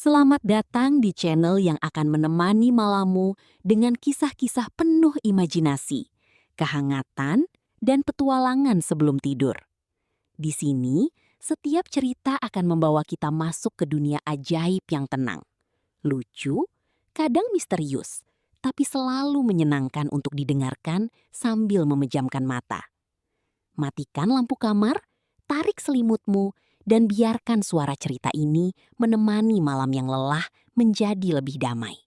Selamat datang di channel yang akan menemani malammu dengan kisah-kisah penuh imajinasi, kehangatan, dan petualangan sebelum tidur. Di sini, setiap cerita akan membawa kita masuk ke dunia ajaib yang tenang, lucu, kadang misterius, tapi selalu menyenangkan untuk didengarkan sambil memejamkan mata. Matikan lampu kamar, tarik selimutmu, dan biarkan suara cerita ini menemani malam yang lelah menjadi lebih damai.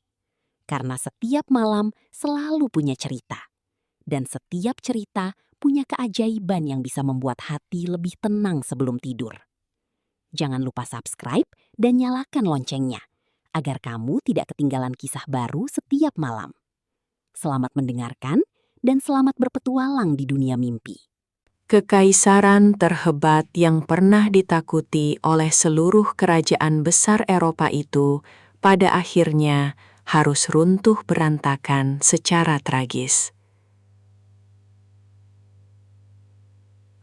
Karena setiap malam selalu punya cerita. Dan setiap cerita punya keajaiban yang bisa membuat hati lebih tenang sebelum tidur. Jangan lupa subscribe dan nyalakan loncengnya, agar kamu tidak ketinggalan kisah baru setiap malam. Selamat mendengarkan dan selamat berpetualang di dunia mimpi. Kekaisaran terhebat yang pernah ditakuti oleh seluruh kerajaan besar Eropa itu pada akhirnya harus runtuh berantakan secara tragis.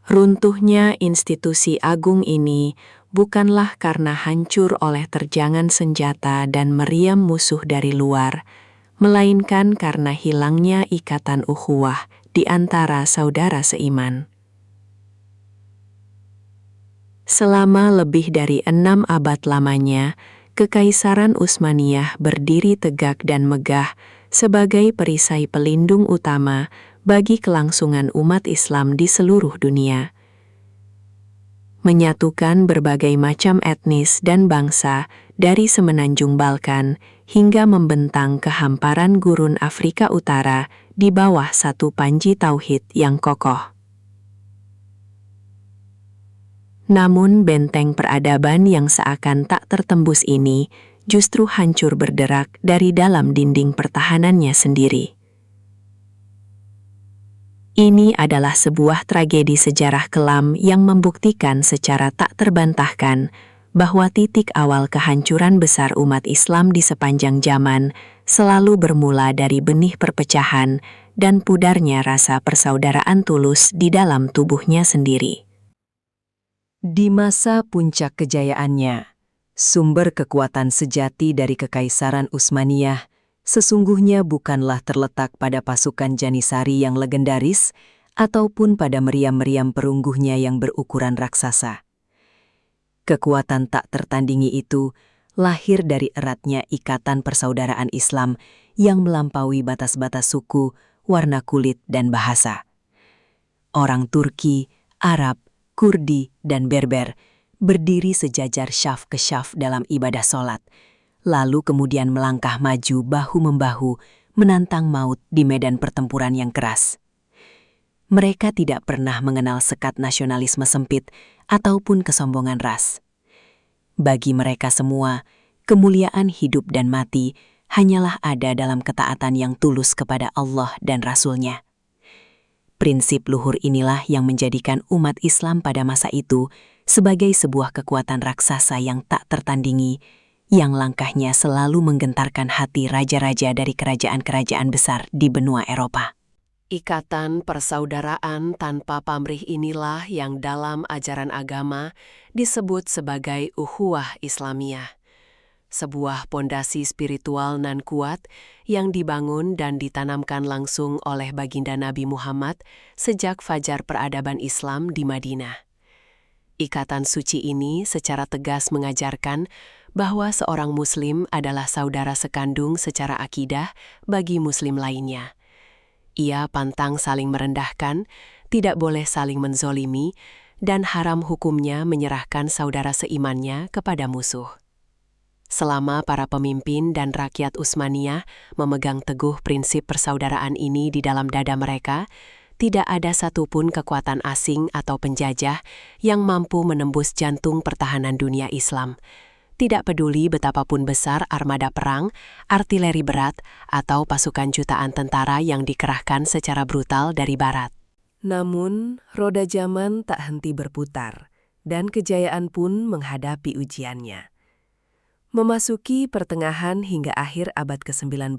Runtuhnya institusi agung ini bukanlah karena hancur oleh terjangan senjata dan meriam musuh dari luar, melainkan karena hilangnya ikatan ukhuwah di antara saudara seiman. Selama lebih dari 6 abad lamanya, Kekaisaran Utsmaniyah berdiri tegak dan megah sebagai perisai pelindung utama bagi kelangsungan umat Islam di seluruh dunia. Menyatukan berbagai macam etnis dan bangsa dari semenanjung Balkan hingga membentang ke hamparan gurun Afrika Utara di bawah satu panji tauhid yang kokoh. Namun benteng peradaban yang seakan tak tertembus ini justru hancur berderak dari dalam dinding pertahanannya sendiri. Ini adalah sebuah tragedi sejarah kelam yang membuktikan secara tak terbantahkan bahwa titik awal kehancuran besar umat Islam di sepanjang zaman selalu bermula dari benih perpecahan dan pudarnya rasa persaudaraan tulus di dalam tubuhnya sendiri. Di masa puncak kejayaannya, sumber kekuatan sejati dari Kekaisaran Utsmaniyah sesungguhnya bukanlah terletak pada pasukan Janisari yang legendaris ataupun pada meriam-meriam perunggunya yang berukuran raksasa. Kekuatan tak tertandingi itu lahir dari eratnya ikatan persaudaraan Islam yang melampaui batas-batas suku, warna kulit, dan bahasa. Orang Turki, Arab, Kurdi, dan Berber berdiri sejajar syaf ke syaf dalam ibadah sholat, lalu kemudian melangkah maju bahu-membahu menantang maut di medan pertempuran yang keras. Mereka tidak pernah mengenal sekat nasionalisme sempit ataupun kesombongan ras. Bagi mereka semua, kemuliaan hidup dan mati hanyalah ada dalam ketaatan yang tulus kepada Allah dan Rasul-Nya. Prinsip luhur inilah yang menjadikan umat Islam pada masa itu sebagai sebuah kekuatan raksasa yang tak tertandingi, yang langkahnya selalu menggentarkan hati raja-raja dari kerajaan-kerajaan besar di benua Eropa. Ikatan persaudaraan tanpa pamrih inilah yang dalam ajaran agama disebut sebagai ukhuwah Islamiyah. Sebuah pondasi spiritual nan kuat yang dibangun dan ditanamkan langsung oleh baginda Nabi Muhammad sejak fajar peradaban Islam di Madinah. Ikatan suci ini secara tegas mengajarkan bahwa seorang Muslim adalah saudara sekandung secara akidah bagi Muslim lainnya. Ia pantang saling merendahkan, tidak boleh saling menzolimi, dan haram hukumnya menyerahkan saudara seimannya kepada musuh. Selama para pemimpin dan rakyat Utsmaniyah memegang teguh prinsip persaudaraan ini di dalam dada mereka, tidak ada satupun kekuatan asing atau penjajah yang mampu menembus jantung pertahanan dunia Islam. Tidak peduli betapapun besar armada perang, artileri berat, atau pasukan jutaan tentara yang dikerahkan secara brutal dari barat. Namun, roda zaman tak henti berputar, dan kejayaan pun menghadapi ujiannya. Memasuki pertengahan hingga akhir abad ke-19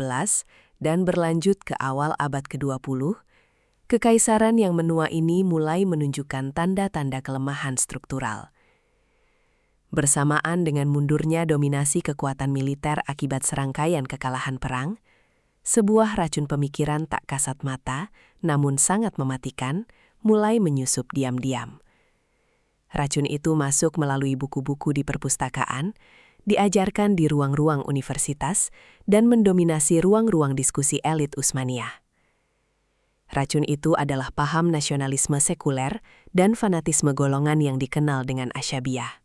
dan berlanjut ke awal abad ke-20, kekaisaran yang menua ini mulai menunjukkan tanda-tanda kelemahan struktural. Bersamaan dengan mundurnya dominasi kekuatan militer akibat serangkaian kekalahan perang, sebuah racun pemikiran tak kasat mata, namun sangat mematikan, mulai menyusup diam-diam. Racun itu masuk melalui buku-buku di perpustakaan, diajarkan di ruang-ruang universitas, dan mendominasi ruang-ruang diskusi elit Utsmaniyah. Racun itu adalah paham nasionalisme sekuler dan fanatisme golongan yang dikenal dengan Asyabiyah.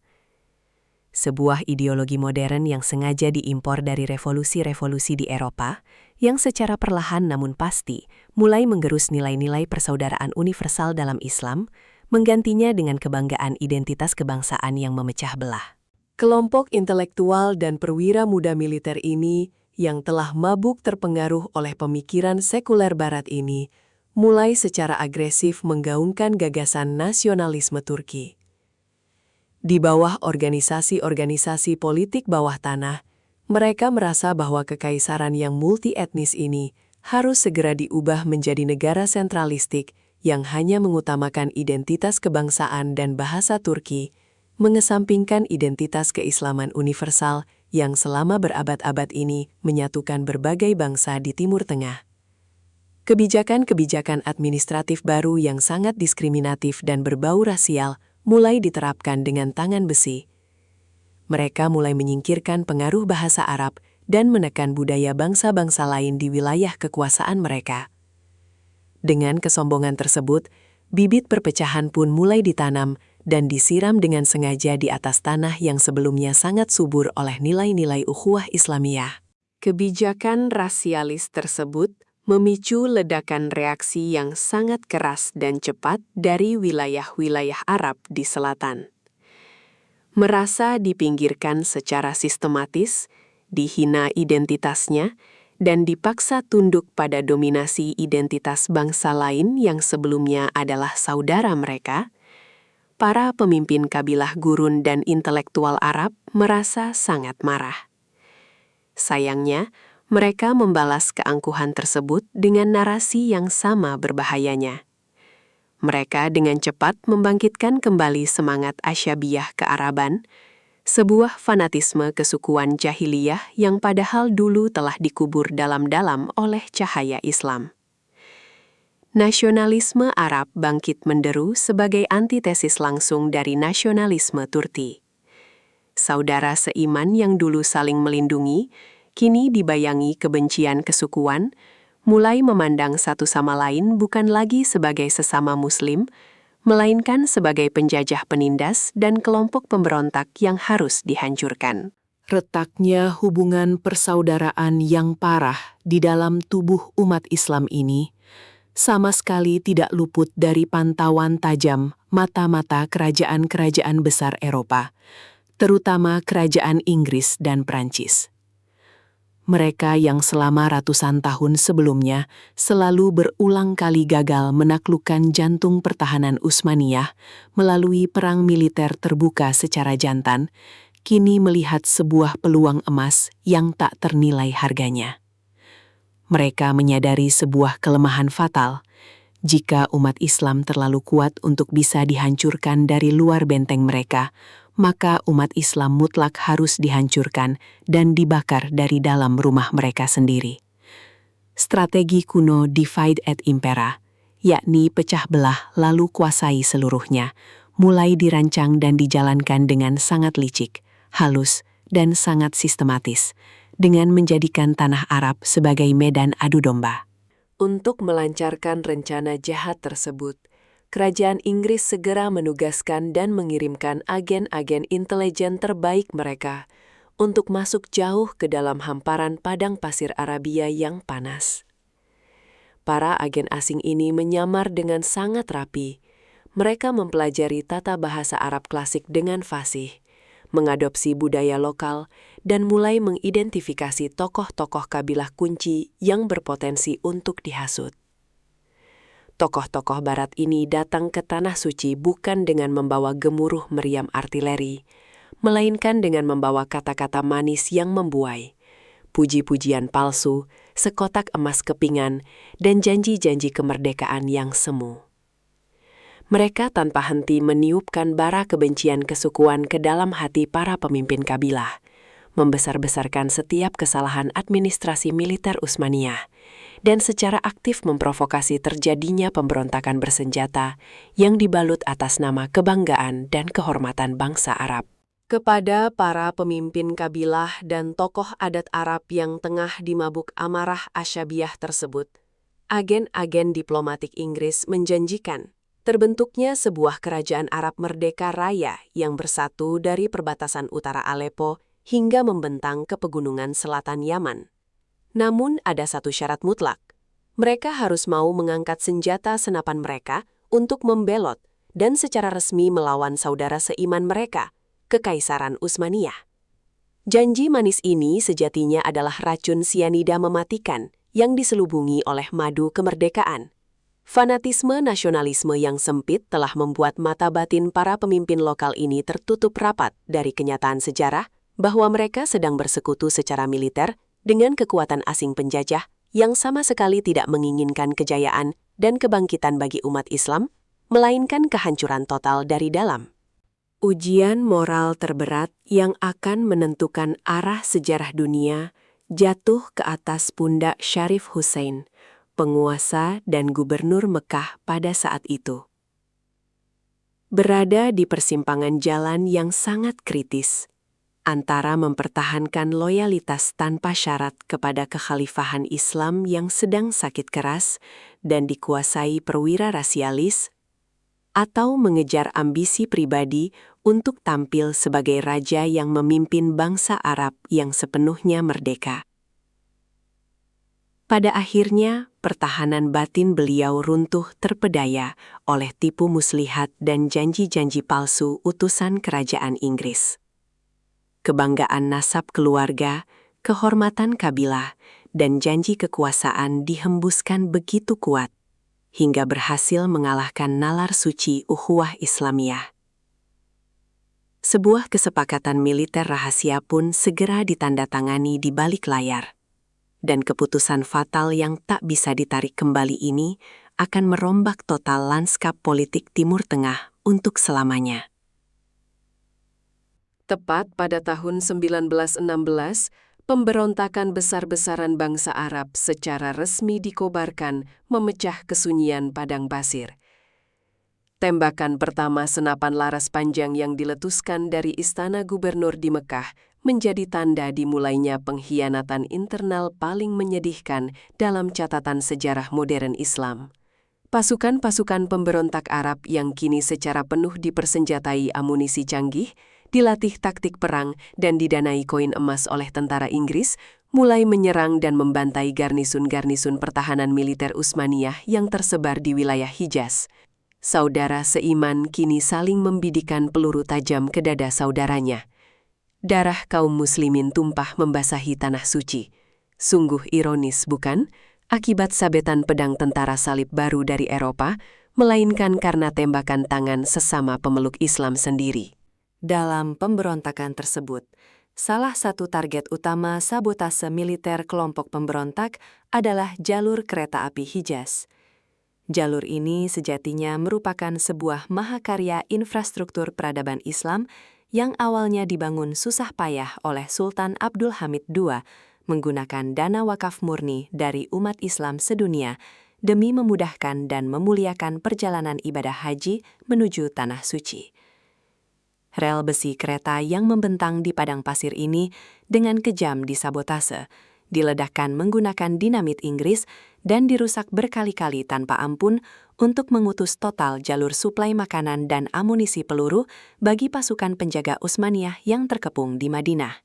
Sebuah ideologi modern yang sengaja diimpor dari revolusi-revolusi di Eropa, yang secara perlahan namun pasti mulai menggerus nilai-nilai persaudaraan universal dalam Islam, menggantinya dengan kebanggaan identitas kebangsaan yang memecah belah. Kelompok intelektual dan perwira muda militer ini yang telah mabuk terpengaruh oleh pemikiran sekuler barat ini, mulai secara agresif menggaungkan gagasan nasionalisme Turki. Di bawah organisasi-organisasi politik bawah tanah, mereka merasa bahwa kekaisaran yang multi-etnis ini harus segera diubah menjadi negara sentralistik yang hanya mengutamakan identitas kebangsaan dan bahasa Turki, mengesampingkan identitas keislaman universal yang selama berabad-abad ini menyatukan berbagai bangsa di Timur Tengah. Kebijakan-kebijakan administratif baru yang sangat diskriminatif dan berbau rasial mulai diterapkan dengan tangan besi. Mereka mulai menyingkirkan pengaruh bahasa Arab dan menekan budaya bangsa-bangsa lain di wilayah kekuasaan mereka. Dengan kesombongan tersebut, bibit perpecahan pun mulai ditanam dan disiram dengan sengaja di atas tanah yang sebelumnya sangat subur oleh nilai-nilai ukhuwah Islamiyah. Kebijakan rasialis tersebut memicu ledakan reaksi yang sangat keras dan cepat dari wilayah-wilayah Arab di selatan. Merasa dipinggirkan secara sistematis, dihina identitasnya, dan dipaksa tunduk pada dominasi identitas bangsa lain yang sebelumnya adalah saudara mereka, para pemimpin kabilah gurun dan intelektual Arab merasa sangat marah. Sayangnya, mereka membalas keangkuhan tersebut dengan narasi yang sama berbahayanya. Mereka dengan cepat membangkitkan kembali semangat Asyabiyah kearaban, sebuah fanatisme kesukuan jahiliyah yang padahal dulu telah dikubur dalam-dalam oleh cahaya Islam. Nasionalisme Arab bangkit menderu sebagai antitesis langsung dari nasionalisme Turki. Saudara seiman yang dulu saling melindungi, kini dibayangi kebencian kesukuan, mulai memandang satu sama lain bukan lagi sebagai sesama Muslim, melainkan sebagai penjajah penindas dan kelompok pemberontak yang harus dihancurkan. Retaknya hubungan persaudaraan yang parah di dalam tubuh umat Islam ini sama sekali tidak luput dari pantauan tajam mata-mata kerajaan-kerajaan besar Eropa, terutama kerajaan Inggris dan Prancis. Mereka yang selama ratusan tahun sebelumnya selalu berulang kali gagal menaklukkan jantung pertahanan Utsmaniyah melalui perang militer terbuka secara jantan, kini melihat sebuah peluang emas yang tak ternilai harganya. Mereka menyadari sebuah kelemahan fatal. Jika umat Islam terlalu kuat untuk bisa dihancurkan dari luar benteng mereka, maka umat Islam mutlak harus dihancurkan dan dibakar dari dalam rumah mereka sendiri. Strategi kuno divide et impera, yakni pecah belah lalu kuasai seluruhnya, mulai dirancang dan dijalankan dengan sangat licik, halus, dan sangat sistematis, dengan menjadikan tanah Arab sebagai medan adu domba. Untuk melancarkan rencana jahat tersebut, Kerajaan Inggris segera menugaskan dan mengirimkan agen-agen intelijen terbaik mereka untuk masuk jauh ke dalam hamparan padang pasir Arabia yang panas. Para agen asing ini menyamar dengan sangat rapi. Mereka mempelajari tata bahasa Arab klasik dengan fasih, mengadopsi budaya lokal, dan mulai mengidentifikasi tokoh-tokoh kabilah kunci yang berpotensi untuk dihasut. Tokoh-tokoh barat ini datang ke Tanah Suci bukan dengan membawa gemuruh meriam artileri, melainkan dengan membawa kata-kata manis yang membuai, puji-pujian palsu, sekotak emas kepingan, dan janji-janji kemerdekaan yang semu. Mereka tanpa henti meniupkan bara kebencian kesukuan ke dalam hati para pemimpin kabilah, membesar-besarkan setiap kesalahan administrasi militer Utsmaniyah, dan secara aktif memprovokasi terjadinya pemberontakan bersenjata yang dibalut atas nama kebanggaan dan kehormatan bangsa Arab. Kepada para pemimpin kabilah dan tokoh adat Arab yang tengah dimabuk amarah Asyabiyah tersebut, agen-agen diplomatik Inggris menjanjikan terbentuknya sebuah kerajaan Arab merdeka raya yang bersatu dari perbatasan utara Aleppo hingga membentang ke pegunungan selatan Yaman. Namun ada satu syarat mutlak. Mereka harus mau mengangkat senjata senapan mereka untuk membelot dan secara resmi melawan saudara seiman mereka, Kekaisaran Utsmaniyah. Janji manis ini sejatinya adalah racun sianida mematikan yang diselubungi oleh madu kemerdekaan. Fanatisme nasionalisme yang sempit telah membuat mata batin para pemimpin lokal ini tertutup rapat dari kenyataan sejarah bahwa mereka sedang bersekutu secara militer dengan kekuatan asing penjajah yang sama sekali tidak menginginkan kejayaan dan kebangkitan bagi umat Islam, melainkan kehancuran total dari dalam. Ujian moral terberat yang akan menentukan arah sejarah dunia jatuh ke atas pundak Syarif Hussein, penguasa dan gubernur Mekah pada saat itu. Berada di persimpangan jalan yang sangat kritis, antara mempertahankan loyalitas tanpa syarat kepada kekhalifahan Islam yang sedang sakit keras dan dikuasai perwira rasialis, atau mengejar ambisi pribadi untuk tampil sebagai raja yang memimpin bangsa Arab yang sepenuhnya merdeka. Pada akhirnya, pertahanan batin beliau runtuh terpedaya oleh tipu muslihat dan janji-janji palsu utusan kerajaan Inggris. Kebanggaan nasab keluarga, kehormatan kabilah, dan janji kekuasaan dihembuskan begitu kuat, hingga berhasil mengalahkan nalar suci ukhuwah Islamiyah. Sebuah kesepakatan militer rahasia pun segera ditandatangani di balik layar. Dan keputusan fatal yang tak bisa ditarik kembali ini akan merombak total lanskap politik Timur Tengah untuk selamanya. Tepat pada tahun 1916, pemberontakan besar-besaran bangsa Arab secara resmi dikobarkan memecah kesunyian padang pasir. Tembakan pertama senapan laras panjang yang diletuskan dari istana gubernur di Mekah menjadi tanda dimulainya pengkhianatan internal paling menyedihkan dalam catatan sejarah modern Islam. Pasukan-pasukan pemberontak Arab yang kini secara penuh dipersenjatai amunisi canggih, dilatih taktik perang dan didanai koin emas oleh tentara Inggris, mulai menyerang dan membantai garnisun-garnisun pertahanan militer Utsmaniyah yang tersebar di wilayah Hijaz. Saudara seiman kini saling membidikan peluru tajam ke dada saudaranya. Darah kaum muslimin tumpah membasahi tanah suci. Sungguh ironis, bukan? Akibat sabetan pedang tentara salib baru dari Eropa, melainkan karena tembakan tangan sesama pemeluk Islam sendiri. Dalam pemberontakan tersebut, salah satu target utama sabotase militer kelompok pemberontak adalah jalur kereta api Hijaz. Jalur ini sejatinya merupakan sebuah mahakarya infrastruktur peradaban Islam yang awalnya dibangun susah payah oleh Sultan Abdul Hamid II menggunakan dana wakaf murni dari umat Islam sedunia demi memudahkan dan memuliakan perjalanan ibadah haji menuju Tanah Suci. Rel besi kereta yang membentang di padang pasir ini dengan kejam disabotase, diledakkan menggunakan dinamit Inggris dan dirusak berkali-kali tanpa ampun untuk memutus total jalur suplai makanan dan amunisi peluru bagi pasukan penjaga Utsmaniyah yang terkepung di Madinah.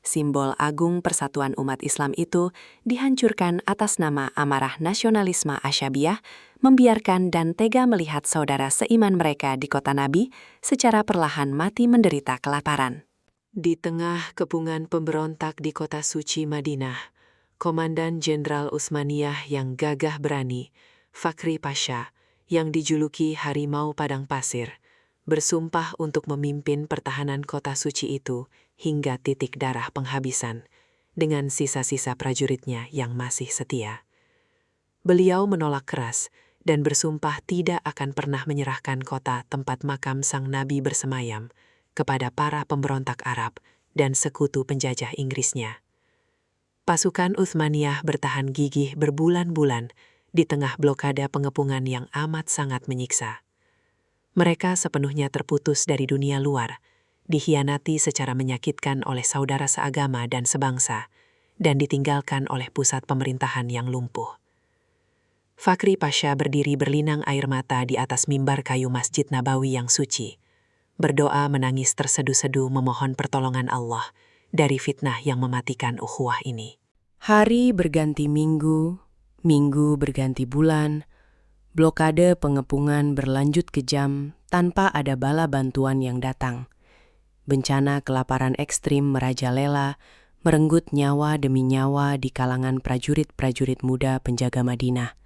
Simbol agung persatuan umat Islam itu dihancurkan atas nama amarah nasionalisme Asyabiyah, membiarkan dan tega melihat saudara seiman mereka di kota Nabi secara perlahan mati menderita kelaparan. Di tengah kepungan pemberontak di kota suci Madinah, Komandan Jenderal Utsmaniyah yang gagah berani, Fakhri Pasha, yang dijuluki Harimau Padang Pasir, bersumpah untuk memimpin pertahanan kota suci itu hingga titik darah penghabisan, dengan sisa-sisa prajuritnya yang masih setia. Beliau menolak keras dan bersumpah tidak akan pernah menyerahkan kota tempat makam sang nabi bersemayam kepada para pemberontak Arab dan sekutu penjajah Inggrisnya. Pasukan Utsmaniyah bertahan gigih berbulan-bulan di tengah blokade pengepungan yang amat sangat menyiksa. Mereka sepenuhnya terputus dari dunia luar, dikhianati secara menyakitkan oleh saudara seagama dan sebangsa, dan ditinggalkan oleh pusat pemerintahan yang lumpuh. Fakhri Pasha berdiri berlinang air mata di atas mimbar kayu Masjid Nabawi yang suci, berdoa menangis tersedu-sedu memohon pertolongan Allah dari fitnah yang mematikan ukhuwah ini. Hari berganti minggu, minggu berganti bulan, blokade pengepungan berlanjut kejam tanpa ada bala bantuan yang datang. Bencana kelaparan ekstrim merajalela, merenggut nyawa demi nyawa di kalangan prajurit-prajurit muda penjaga Madinah.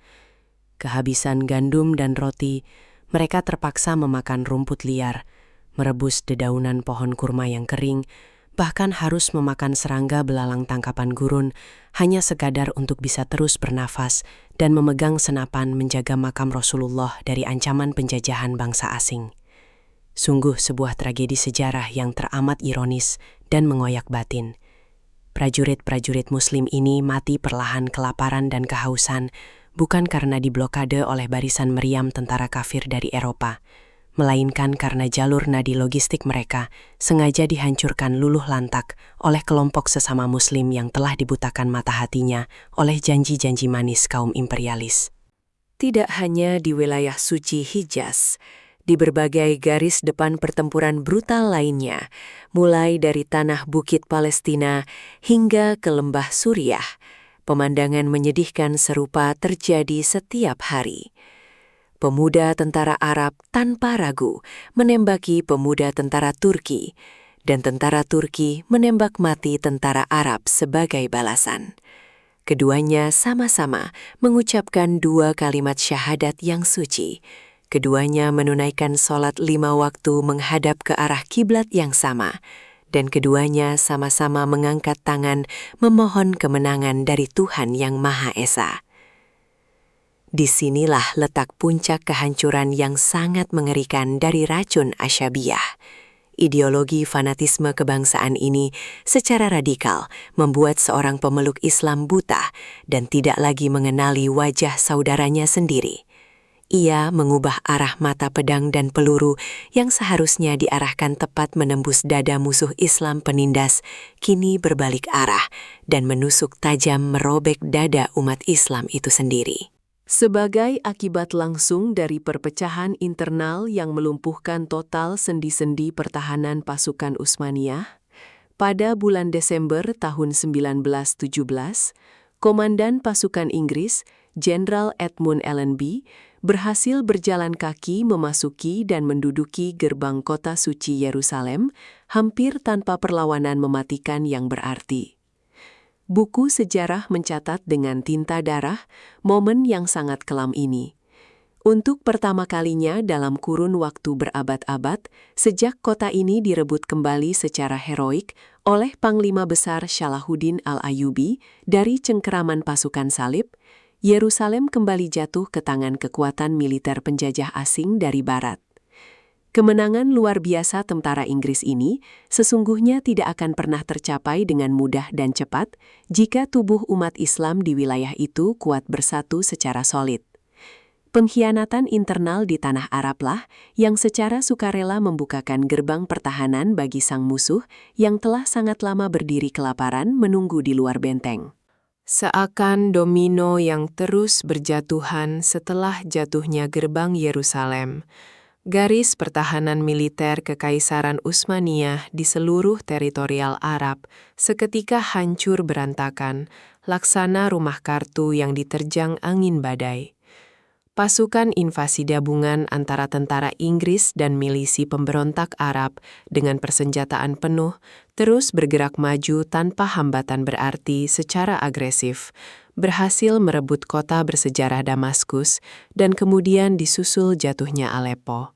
Kehabisan gandum dan roti, mereka terpaksa memakan rumput liar, merebus dedaunan pohon kurma yang kering, bahkan harus memakan serangga belalang tangkapan gurun hanya sekadar untuk bisa terus bernafas dan memegang senapan menjaga makam Rasulullah dari ancaman penjajahan bangsa asing. Sungguh sebuah tragedi sejarah yang teramat ironis dan mengoyak batin. Prajurit-prajurit Muslim ini mati perlahan kelaparan dan kehausan, bukan karena diblokade oleh barisan meriam tentara kafir dari Eropa, melainkan karena jalur nadi logistik mereka sengaja dihancurkan luluh lantak oleh kelompok sesama Muslim yang telah dibutakan mata hatinya oleh janji-janji manis kaum imperialis. Tidak hanya di wilayah suci Hijaz, di berbagai garis depan pertempuran brutal lainnya, mulai dari tanah bukit Palestina hingga ke lembah Suriah, pemandangan menyedihkan serupa terjadi setiap hari. Pemuda tentara Arab tanpa ragu menembaki pemuda tentara Turki, dan tentara Turki menembak mati tentara Arab sebagai balasan. Keduanya sama-sama mengucapkan 2 kalimat syahadat yang suci. Keduanya menunaikan sholat 5 waktu menghadap ke arah kiblat yang sama, dan keduanya sama-sama mengangkat tangan memohon kemenangan dari Tuhan Yang Maha Esa. Disinilah letak puncak kehancuran yang sangat mengerikan dari racun asyabiyah. Ideologi fanatisme kebangsaan ini secara radikal membuat seorang pemeluk Islam buta dan tidak lagi mengenali wajah saudaranya sendiri. Ia mengubah arah mata pedang dan peluru yang seharusnya diarahkan tepat menembus dada musuh Islam penindas, kini berbalik arah dan menusuk tajam merobek dada umat Islam itu sendiri. Sebagai akibat langsung dari perpecahan internal yang melumpuhkan total sendi-sendi pertahanan pasukan Utsmaniyah, pada bulan Desember tahun 1917, Komandan pasukan Inggris, Jenderal Edmund Allenby, berhasil berjalan kaki memasuki dan menduduki gerbang kota suci Yerusalem hampir tanpa perlawanan mematikan yang berarti. Buku sejarah mencatat dengan tinta darah momen yang sangat kelam ini. Untuk pertama kalinya dalam kurun waktu berabad-abad, sejak kota ini direbut kembali secara heroik oleh Panglima Besar Salahuddin Al-Ayyubi dari cengkeraman pasukan salib, Yerusalem kembali jatuh ke tangan kekuatan militer penjajah asing dari barat. Kemenangan luar biasa tentara Inggris ini sesungguhnya tidak akan pernah tercapai dengan mudah dan cepat jika tubuh umat Islam di wilayah itu kuat bersatu secara solid. Pengkhianatan internal di tanah Arablah yang secara sukarela membukakan gerbang pertahanan bagi sang musuh yang telah sangat lama berdiri kelaparan menunggu di luar benteng. Seakan domino yang terus berjatuhan setelah jatuhnya gerbang Yerusalem, garis pertahanan militer Kekaisaran Utsmaniyah di seluruh teritorial Arab seketika hancur berantakan, laksana rumah kartu yang diterjang angin badai. Pasukan invasi gabungan antara tentara Inggris dan milisi pemberontak Arab dengan persenjataan penuh terus bergerak maju tanpa hambatan berarti secara agresif, berhasil merebut kota bersejarah Damaskus dan kemudian disusul jatuhnya Aleppo.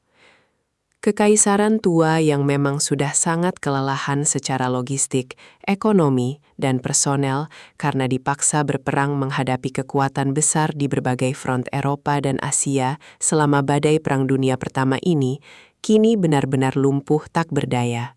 Kekaisaran tua yang memang sudah sangat kelelahan secara logistik, ekonomi, dan personel karena dipaksa berperang menghadapi kekuatan besar di berbagai front Eropa dan Asia selama badai Perang Dunia Pertama ini, kini benar-benar lumpuh tak berdaya.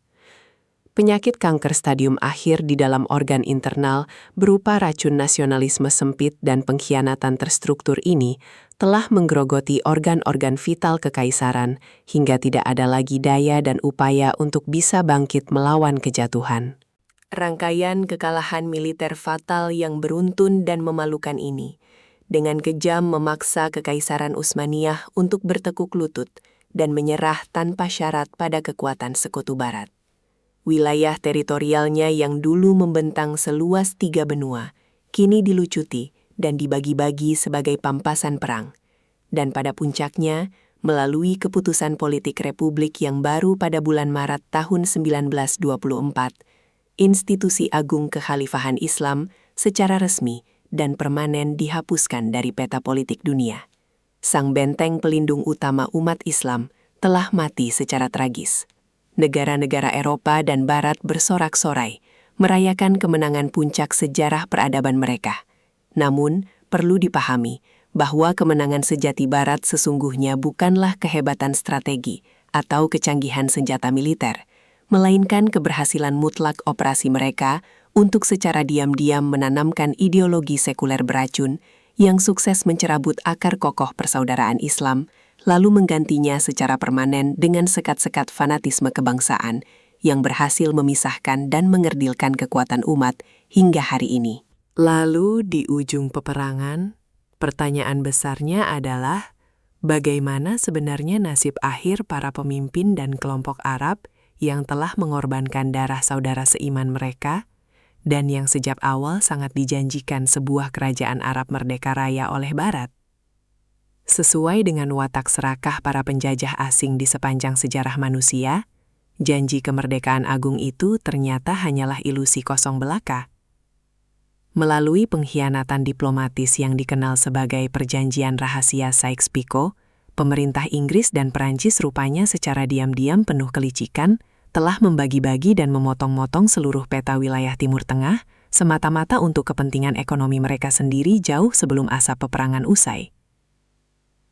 Penyakit kanker stadium akhir di dalam organ internal berupa racun nasionalisme sempit dan pengkhianatan terstruktur ini telah menggerogoti organ-organ vital kekaisaran hingga tidak ada lagi daya dan upaya untuk bisa bangkit melawan kejatuhan. Rangkaian kekalahan militer fatal yang beruntun dan memalukan ini, dengan kejam memaksa Kekaisaran Utsmaniyah untuk bertekuk lutut dan menyerah tanpa syarat pada kekuatan Sekutu Barat. Wilayah teritorialnya yang dulu membentang seluas 3 benua, kini dilucuti dan dibagi-bagi sebagai pampasan perang. Dan pada puncaknya, melalui keputusan politik Republik yang baru pada bulan Maret tahun 1924, institusi agung kekhalifahan Islam secara resmi dan permanen dihapuskan dari peta politik dunia. Sang benteng pelindung utama umat Islam telah mati secara tragis. Negara-negara Eropa dan Barat bersorak-sorai, merayakan kemenangan puncak sejarah peradaban mereka. Namun, perlu dipahami bahwa kemenangan sejati Barat sesungguhnya bukanlah kehebatan strategi atau kecanggihan senjata militer, melainkan keberhasilan mutlak operasi mereka untuk secara diam-diam menanamkan ideologi sekuler beracun yang sukses mencerabut akar kokoh persaudaraan Islam, lalu menggantinya secara permanen dengan sekat-sekat fanatisme kebangsaan yang berhasil memisahkan dan mengerdilkan kekuatan umat hingga hari ini. Lalu di ujung peperangan, pertanyaan besarnya adalah bagaimana sebenarnya nasib akhir para pemimpin dan kelompok Arab yang telah mengorbankan darah saudara seiman mereka dan yang sejak awal sangat dijanjikan sebuah kerajaan Arab merdeka raya oleh Barat. Sesuai dengan watak serakah para penjajah asing di sepanjang sejarah manusia, janji kemerdekaan agung itu ternyata hanyalah ilusi kosong belaka. Melalui pengkhianatan diplomatis yang dikenal sebagai Perjanjian Rahasia Sykes-Picot, pemerintah Inggris dan Perancis rupanya secara diam-diam penuh kelicikan telah membagi-bagi dan memotong-motong seluruh peta wilayah Timur Tengah semata-mata untuk kepentingan ekonomi mereka sendiri jauh sebelum asap peperangan usai.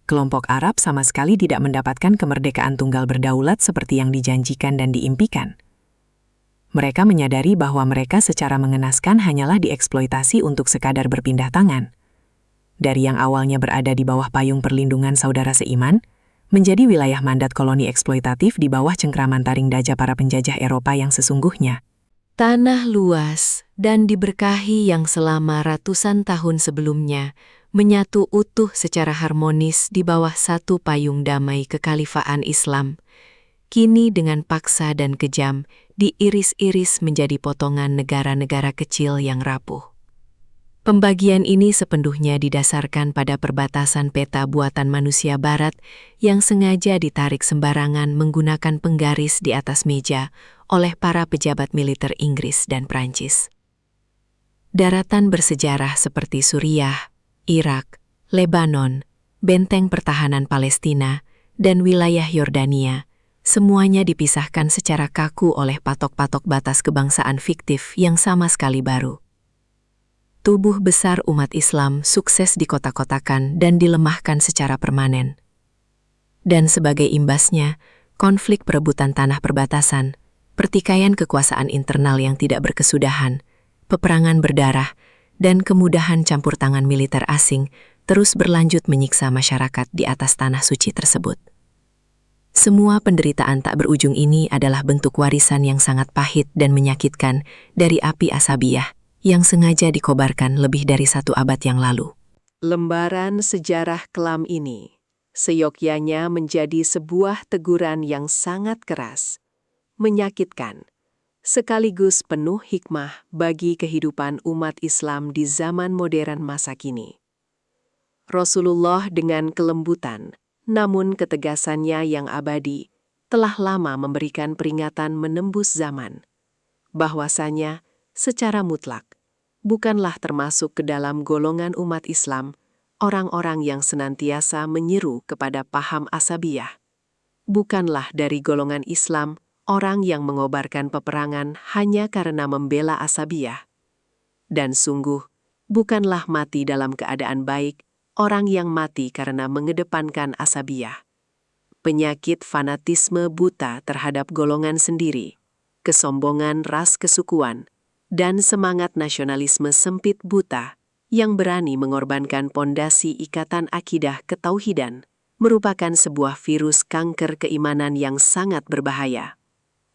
Kelompok Arab sama sekali tidak mendapatkan kemerdekaan tunggal berdaulat seperti yang dijanjikan dan diimpikan. Mereka menyadari bahwa mereka secara mengenaskan hanyalah dieksploitasi untuk sekadar berpindah tangan. Dari yang awalnya berada di bawah payung perlindungan saudara seiman, menjadi wilayah mandat koloni eksploitatif di bawah cengkraman taring daja para penjajah Eropa yang sesungguhnya. Tanah luas dan diberkahi yang selama ratusan tahun sebelumnya menyatu utuh secara harmonis di bawah satu payung damai kekhalifahan Islam, kini dengan paksa dan kejam diiris-iris menjadi potongan negara-negara kecil yang rapuh. Pembagian ini sepenuhnya didasarkan pada perbatasan peta buatan manusia Barat yang sengaja ditarik sembarangan menggunakan penggaris di atas meja oleh para pejabat militer Inggris dan Prancis. Daratan bersejarah seperti Suriah, Irak, Lebanon, benteng pertahanan Palestina, dan wilayah Yordania, semuanya dipisahkan secara kaku oleh patok-patok batas kebangsaan fiktif yang sama sekali baru. Tubuh besar umat Islam sukses dikotak-kotakan dan dilemahkan secara permanen. Dan sebagai imbasnya, konflik perebutan tanah perbatasan, pertikaian kekuasaan internal yang tidak berkesudahan, peperangan berdarah, dan kemudahan campur tangan militer asing terus berlanjut menyiksa masyarakat di atas tanah suci tersebut. Semua penderitaan tak berujung ini adalah bentuk warisan yang sangat pahit dan menyakitkan dari api asabiyah yang sengaja dikobarkan lebih dari 1 abad yang lalu. Lembaran sejarah kelam ini seyogyanya menjadi sebuah teguran yang sangat keras, menyakitkan, sekaligus penuh hikmah bagi kehidupan umat Islam di zaman modern masa kini. Rasulullah dengan kelembutan, namun ketegasannya yang abadi, telah lama memberikan peringatan menembus zaman, bahwasanya secara mutlak, bukanlah termasuk ke dalam golongan umat Islam, orang-orang yang senantiasa menyeru kepada paham asabiyah. Bukanlah dari golongan Islam, orang yang mengobarkan peperangan hanya karena membela asabiyah. Dan sungguh, bukanlah mati dalam keadaan baik orang yang mati karena mengedepankan asabiyah. Penyakit fanatisme buta terhadap golongan sendiri, kesombongan ras kesukuan, dan semangat nasionalisme sempit buta yang berani mengorbankan pondasi ikatan akidah ketauhidan merupakan sebuah virus kanker keimanan yang sangat berbahaya.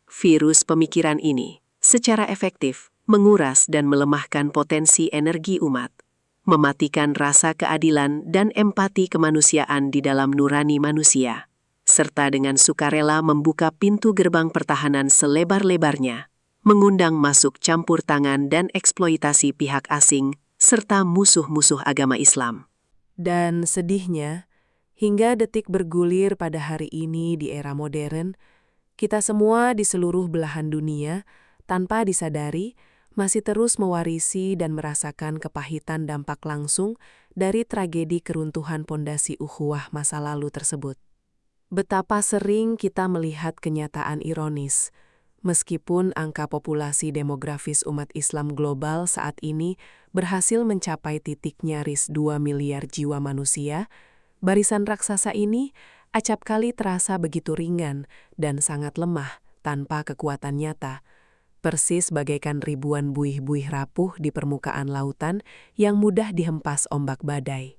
Virus pemikiran ini secara efektif menguras dan melemahkan potensi energi umat, mematikan rasa keadilan dan empati kemanusiaan di dalam nurani manusia, serta dengan sukarela membuka pintu gerbang pertahanan selebar-lebarnya, mengundang masuk campur tangan dan eksploitasi pihak asing serta musuh-musuh agama Islam. Dan sedihnya, hingga detik bergulir pada hari ini di era modern, kita semua di seluruh belahan dunia, tanpa disadari, masih terus mewarisi dan merasakan kepahitan dampak langsung dari tragedi keruntuhan pondasi ukhuwah masa lalu tersebut. Betapa sering kita melihat kenyataan ironis, meskipun angka populasi demografis umat Islam global saat ini berhasil mencapai titik nyaris 2 miliar jiwa manusia, barisan raksasa ini acap kali terasa begitu ringan dan sangat lemah tanpa kekuatan nyata, persis bagaikan ribuan buih-buih rapuh di permukaan lautan yang mudah dihempas ombak badai.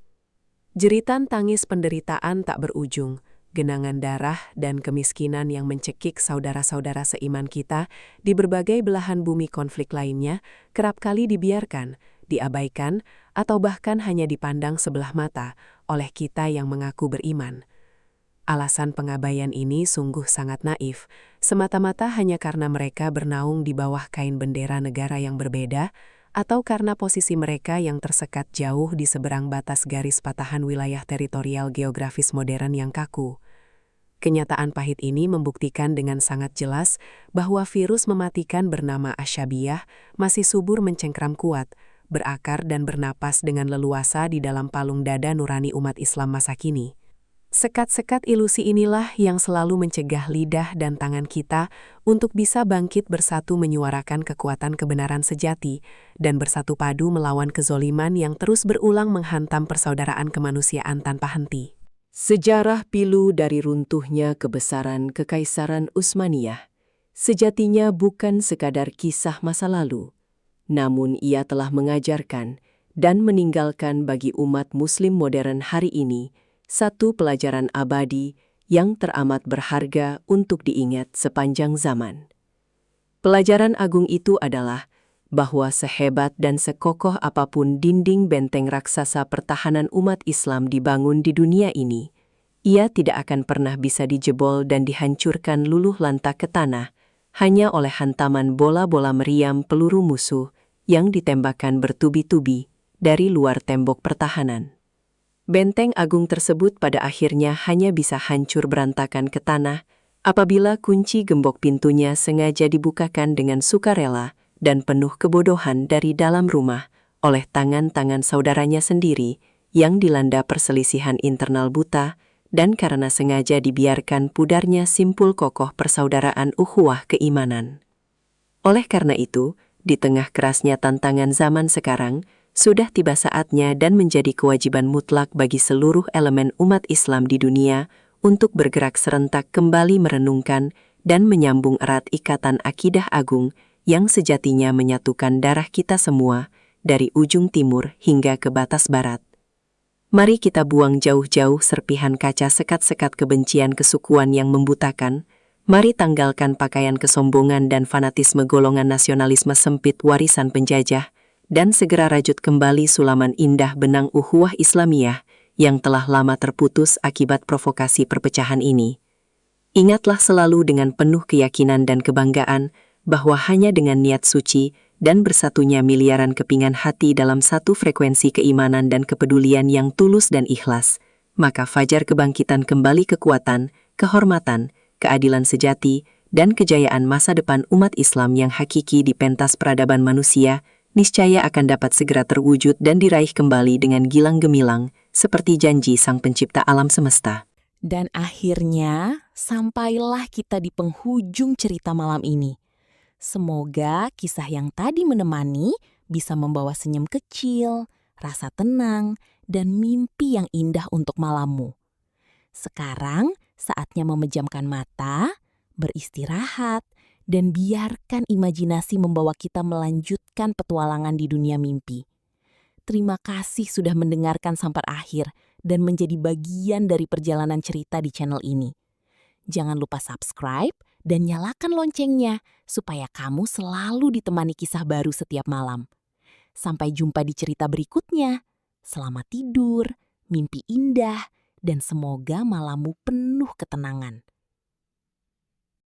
Jeritan tangis penderitaan tak berujung, genangan darah dan kemiskinan yang mencekik saudara-saudara seiman kita di berbagai belahan bumi konflik lainnya kerap kali dibiarkan, diabaikan, atau bahkan hanya dipandang sebelah mata oleh kita yang mengaku beriman. Alasan pengabaian ini sungguh sangat naif, semata-mata hanya karena mereka bernaung di bawah kain bendera negara yang berbeda, atau karena posisi mereka yang tersekat jauh di seberang batas garis patahan wilayah teritorial geografis modern yang kaku. Kenyataan pahit ini membuktikan dengan sangat jelas bahwa virus mematikan bernama asyabiyah masih subur mencengkram kuat, berakar dan bernapas dengan leluasa di dalam palung dada nurani umat Islam masa kini. Sekat-sekat ilusi inilah yang selalu mencegah lidah dan tangan kita untuk bisa bangkit bersatu menyuarakan kekuatan kebenaran sejati dan bersatu padu melawan kezoliman yang terus berulang menghantam persaudaraan kemanusiaan tanpa henti. Sejarah pilu dari runtuhnya kebesaran Kekaisaran Utsmaniyah sejatinya bukan sekadar kisah masa lalu, namun ia telah mengajarkan dan meninggalkan bagi umat Muslim modern hari ini satu pelajaran abadi yang teramat berharga untuk diingat sepanjang zaman. Pelajaran agung itu adalah bahwa sehebat dan sekokoh apapun dinding benteng raksasa pertahanan umat Islam dibangun di dunia ini, ia tidak akan pernah bisa dijebol dan dihancurkan luluh lantak ke tanah hanya oleh hantaman bola-bola meriam peluru musuh yang ditembakkan bertubi-tubi dari luar tembok pertahanan. Benteng agung tersebut pada akhirnya hanya bisa hancur berantakan ke tanah apabila kunci gembok pintunya sengaja dibukakan dengan sukarela dan penuh kebodohan dari dalam rumah oleh tangan-tangan saudaranya sendiri yang dilanda perselisihan internal buta dan karena sengaja dibiarkan pudarnya simpul kokoh persaudaraan ukhuwah keimanan. Oleh karena itu, di tengah kerasnya tantangan zaman sekarang, sudah tiba saatnya dan menjadi kewajiban mutlak bagi seluruh elemen umat Islam di dunia untuk bergerak serentak kembali merenungkan dan menyambung erat ikatan akidah agung yang sejatinya menyatukan darah kita semua dari ujung timur hingga ke batas barat. Mari kita buang jauh-jauh serpihan kaca sekat-sekat kebencian kesukuan yang membutakan. Mari tanggalkan pakaian kesombongan dan fanatisme golongan nasionalisme sempit warisan penjajah, dan segera rajut kembali sulaman indah benang ukhuwah Islamiyah yang telah lama terputus akibat provokasi perpecahan ini. Ingatlah selalu dengan penuh keyakinan dan kebanggaan bahwa hanya dengan niat suci dan bersatunya miliaran kepingan hati dalam satu frekuensi keimanan dan kepedulian yang tulus dan ikhlas, maka fajar kebangkitan kembali kekuatan, kehormatan, keadilan sejati, dan kejayaan masa depan umat Islam yang hakiki di pentas peradaban manusia niscaya akan dapat segera terwujud dan diraih kembali dengan gilang gemilang, seperti janji Sang Pencipta alam semesta. Dan akhirnya, sampailah kita di penghujung cerita malam ini. Semoga kisah yang tadi menemani bisa membawa senyum kecil, rasa tenang, dan mimpi yang indah untuk malammu. Sekarang saatnya memejamkan mata, beristirahat, dan biarkan imajinasi membawa kita melanjutkan petualangan di dunia mimpi. Terima kasih sudah mendengarkan sampai akhir dan menjadi bagian dari perjalanan cerita di channel ini. Jangan lupa subscribe dan nyalakan loncengnya supaya kamu selalu ditemani kisah baru setiap malam. Sampai jumpa di cerita berikutnya. Selamat tidur, mimpi indah, dan semoga malammu penuh ketenangan.